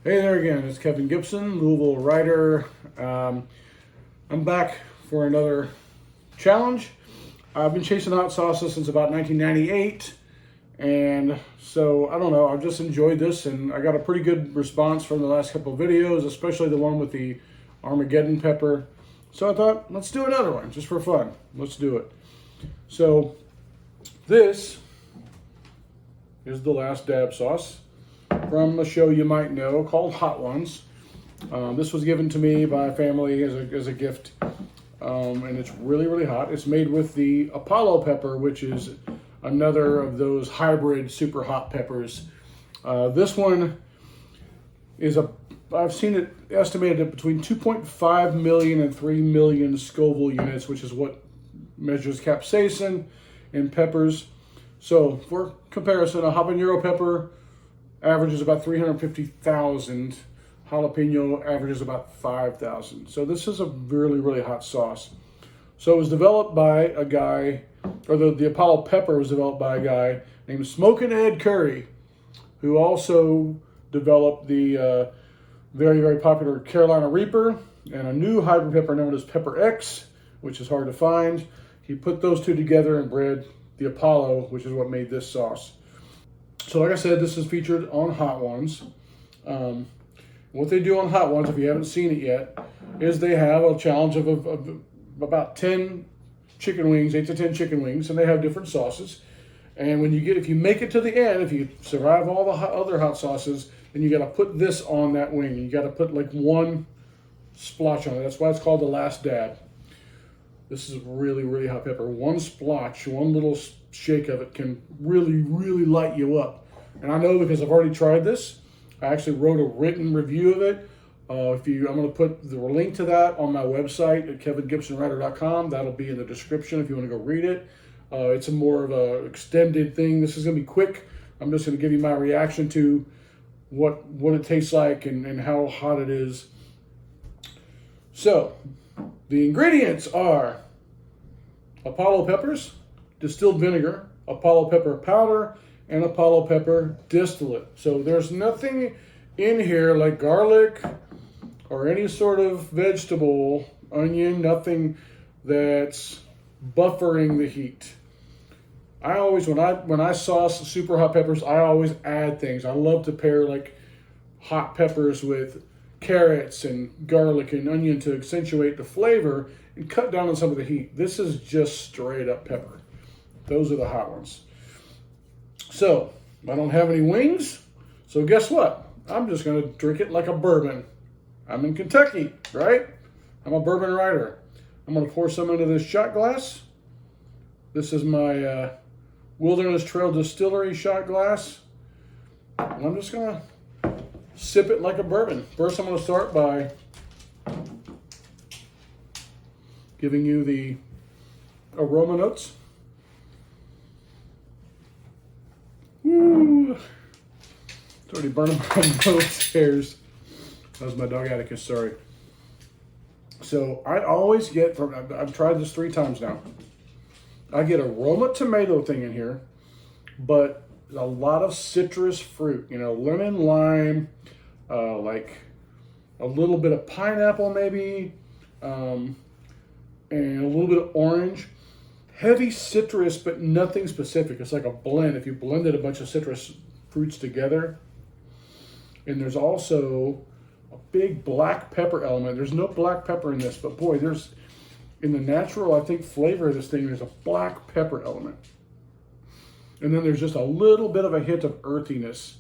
Hey there again, it's Kevin Gibson, Louisville writer. I'm back for another challenge. I've been chasing hot sauces since about 1998, and so I don't know, I've just enjoyed this, and I got a pretty good response from the last couple of videos, especially the one with the Armageddon pepper. So I thought, let's do another one, just for fun. Let's do it. So this is the last dab sauce from a show you might know called Hot Ones. This was given to me by a family as a gift, and it's really, really hot. It's made with the Apollo pepper, which is another of those hybrid super hot peppers. This one is I've seen it estimated at between 2.5 million and 3 million Scoville units, which is what measures capsaicin in peppers. So for comparison, a habanero pepper averages about 350,000. Jalapeno averages about 5,000. So this is a really, really hot sauce. So it was developed by a guy, or the Apollo pepper was developed by a guy named Smokin' Ed Curry, who also developed the very, very popular Carolina Reaper and a new hybrid pepper known as Pepper X, which is hard to find. He put those two together and bred the Apollo, which is what made this sauce. So like I said, this is featured on Hot Ones. What they do on Hot Ones, if you haven't seen it yet, is they have a challenge of about 10 chicken wings, 8 to 10 chicken wings, and they have different sauces. And if you make it to the end, if you survive all the other hot sauces, then you got to put this on that wing. You got to put like one splotch on it. That's why it's called the last dab. This is really, really hot pepper. One splotch, one little shake of it can really, really light you up. And I know because I've already tried this. I actually wrote a written review of it. I'm going to put the link to that on my website at kevingibsonwriter.com. That'll be in the description if you want to go read it. It's a more of an extended thing. This is going to be quick. I'm just going to give you my reaction to what it tastes like and how hot it is. So, the ingredients are Apollo peppers, distilled vinegar, Apollo pepper powder, and Apollo pepper distillate. So there's nothing in here like garlic or any sort of vegetable, onion, nothing that's buffering the heat. I always, when I sauce super hot peppers, I always add things. I love to pair like hot peppers with carrots and garlic and onion to accentuate the flavor and cut down on some of the heat. This is just straight up pepper. Those are the hot ones. So, I don't have any wings, so guess what? I'm just going to drink it like a bourbon. I'm in Kentucky, right? I'm a bourbon writer. I'm going to pour some into this shot glass. This is my Wilderness Trail Distillery shot glass. And I'm just going to sip it like a bourbon. First, I'm going to start by giving you the aroma notes. Woo! It's already burning my nose hairs. That was my dog Atticus, sorry. So I always get, I've tried this 3 times now. I get aroma tomato thing in here, but a lot of citrus fruit, lemon, lime, like a little bit of pineapple maybe, and a little bit of orange. Heavy citrus, but nothing specific. It's like a blend. If you blended a bunch of citrus fruits together. And there's also a big black pepper element. There's no black pepper in this, but boy, there's, in the natural, I think, flavor of this thing, there's a black pepper element. And then there's just a little bit of a hint of earthiness.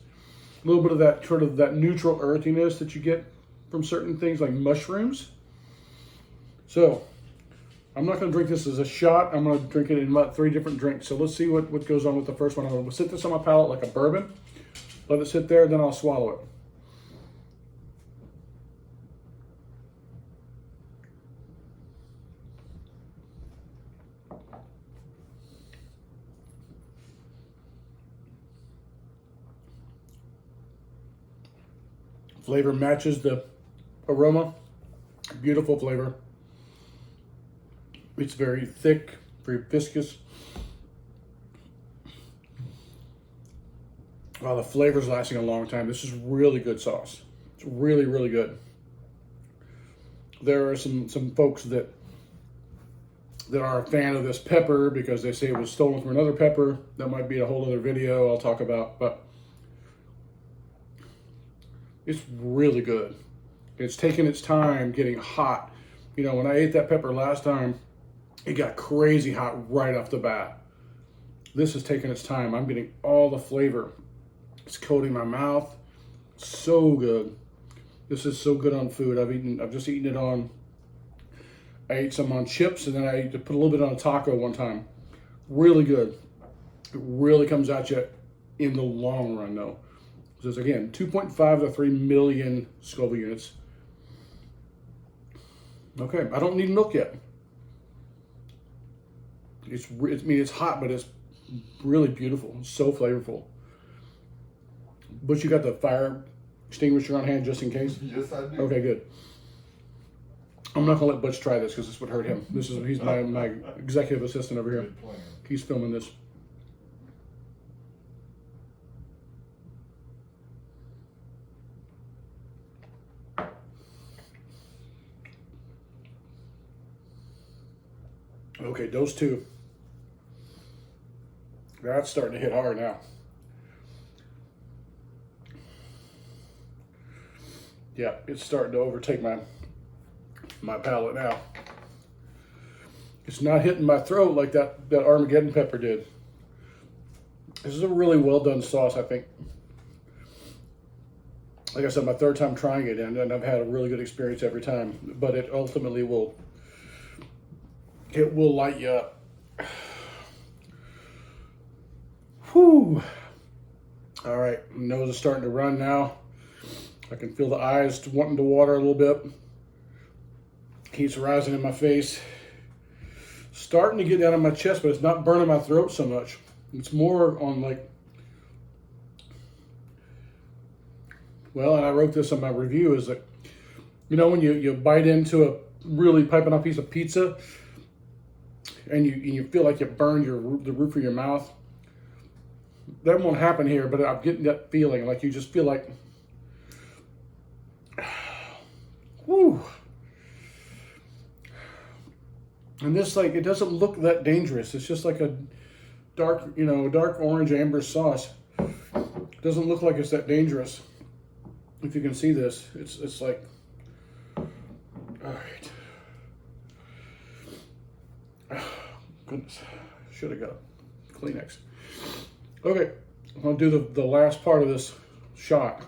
A little bit of that sort of that neutral earthiness that you get from certain things like mushrooms. So, I'm not going to drink this as a shot. I'm going to drink it in about 3 different drinks. So let's see what goes on with the first one. I'm going to sit this on my palate like a bourbon. Let it sit there, then I'll swallow it. Flavor matches the aroma. Beautiful flavor. It's very thick, very viscous. Wow, the flavor's lasting a long time. This is really good sauce. It's really, really good. There are some folks that are a fan of this pepper because they say it was stolen from another pepper. That might be a whole other video I'll talk about, but it's really good. It's taking its time getting hot. You know, when I ate that pepper last time, it got crazy hot right off the bat. This is taking its time. I'm getting all the flavor. It's coating my mouth. So good. This is so good on food. I've just eaten it on, I ate some on chips, and then I put a little bit on a taco one time. Really good. It really comes at you in the long run, though. This is, again, 2.5 to 3 million Scoville units. Okay, I don't need milk yet. It's hot, but it's really beautiful. It's so flavorful. But you got the fire extinguisher on hand just in case? Yes, I do. Okay, good. I'm not gonna let Butch try this because this would hurt him. He's my executive assistant over here. He's filming this. Okay, those two. That's starting to hit hard now. Yeah, it's starting to overtake my palate now. It's not hitting my throat like that Armageddon pepper did. This is a really well done sauce, I think. Like I said, my third time trying it, and I've had a really good experience every time. But it ultimately will light you up. Whew. All right, nose is starting to run now. I can feel the eyes wanting to water a little bit. Heat's rising in my face. Starting to get down on my chest, but it's not burning my throat so much. It's more on like, well, and I wrote this on my review, is that, you know, when you bite into a really piping hot piece of pizza and you feel like you burned the roof of your mouth. That won't happen here, but I'm getting that feeling, like you just feel like, whew. And this, like, it doesn't look that dangerous. It's just like a dark orange amber sauce. It doesn't look like it's that dangerous. If you can see this, it's like, all right. Oh, goodness, should have got a Kleenex. Okay, I'm gonna do the last part of this shot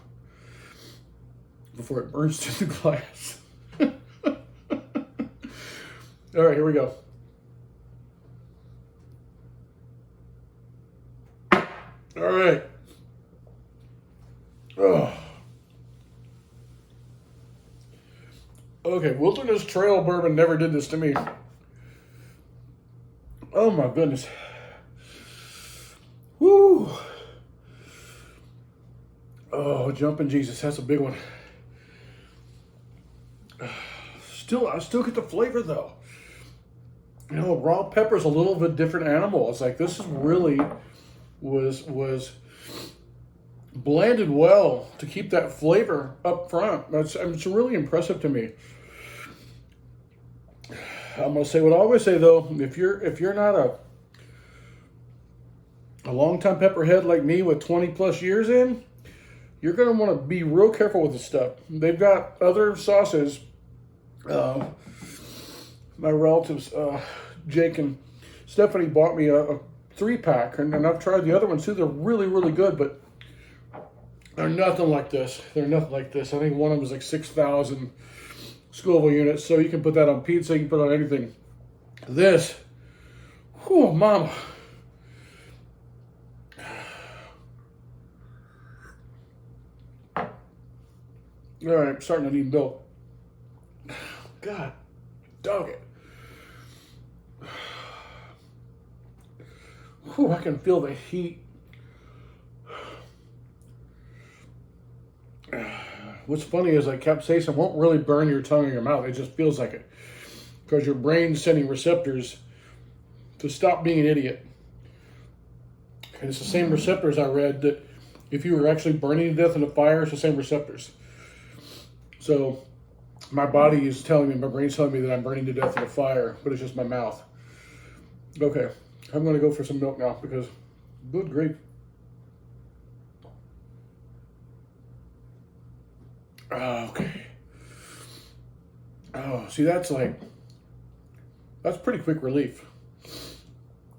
before it burns to the glass. All right, here we go. All right. Oh. Okay, Wilderness Trail bourbon never did this to me. Oh my goodness. Woo. Oh, jumping Jesus, that's a big one. I still get the flavor though. You know, raw pepper's a little bit different animal. It's like this is really was blended well to keep that flavor up front. It's really impressive to me. I'm gonna say what I always say though. If you're not a long-time pepperhead like me with 20 plus years in, you're gonna want to be real careful with this stuff. They've got other sauces. My relatives, Jake and Stephanie, bought me a 3-pack, and I've tried the other ones too. They're really, really good, but they're nothing like this. They're nothing like this. I think one of them is like 6,000 Scoville units, so you can put that on pizza, you can put it on anything. This, whew, mama. All right, I'm starting to need milk. God, dog it. Whew, I can feel the heat. What's funny is like capsaicin won't really burn your tongue or your mouth. It just feels like it. Because your brain's sending receptors to stop being an idiot. And it's the same receptors I read that if you were actually burning to death in a fire, it's the same receptors. So my body is telling me, my brain's telling me that I'm burning to death in a fire, but it's just my mouth. Okay, I'm gonna go for some milk now because good grief. Okay. Oh, see, that's pretty quick relief.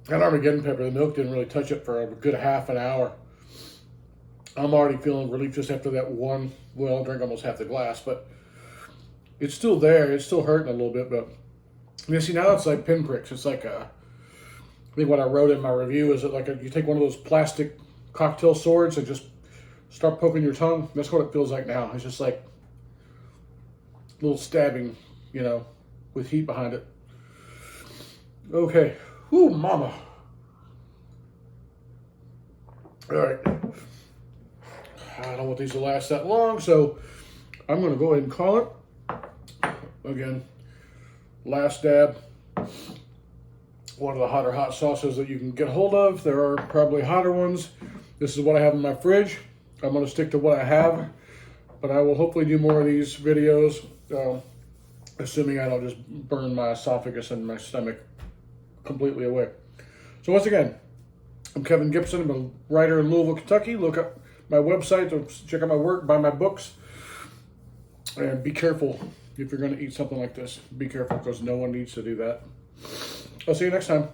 That Armageddon pepper, the milk didn't really touch it for a good half an hour. I'm already feeling relief just after that one. Well, I drank almost half the glass, but it's still there. It's still hurting a little bit, but you see, now it's like pinpricks. It's like I think what I wrote in my review is that you take one of those plastic cocktail swords and just start poking your tongue. That's what it feels like now. It's just like a little stabbing, you know, with heat behind it. Okay. Whoo, mama. All right. I don't want these to last that long, so I'm going to go ahead and call it. Again, last dab. One of the hotter hot sauces that you can get hold of. There are probably hotter ones. This is what I have in my fridge. I'm going to stick to what I have, but I will hopefully do more of these videos, assuming I don't just burn my esophagus and my stomach completely away. So once again, I'm Kevin Gibson. I'm a writer in Louisville, Kentucky. Look up my website to check out my work, buy my books, and be careful if you're going to eat something like this. Be careful because no one needs to do that. I'll see you next time.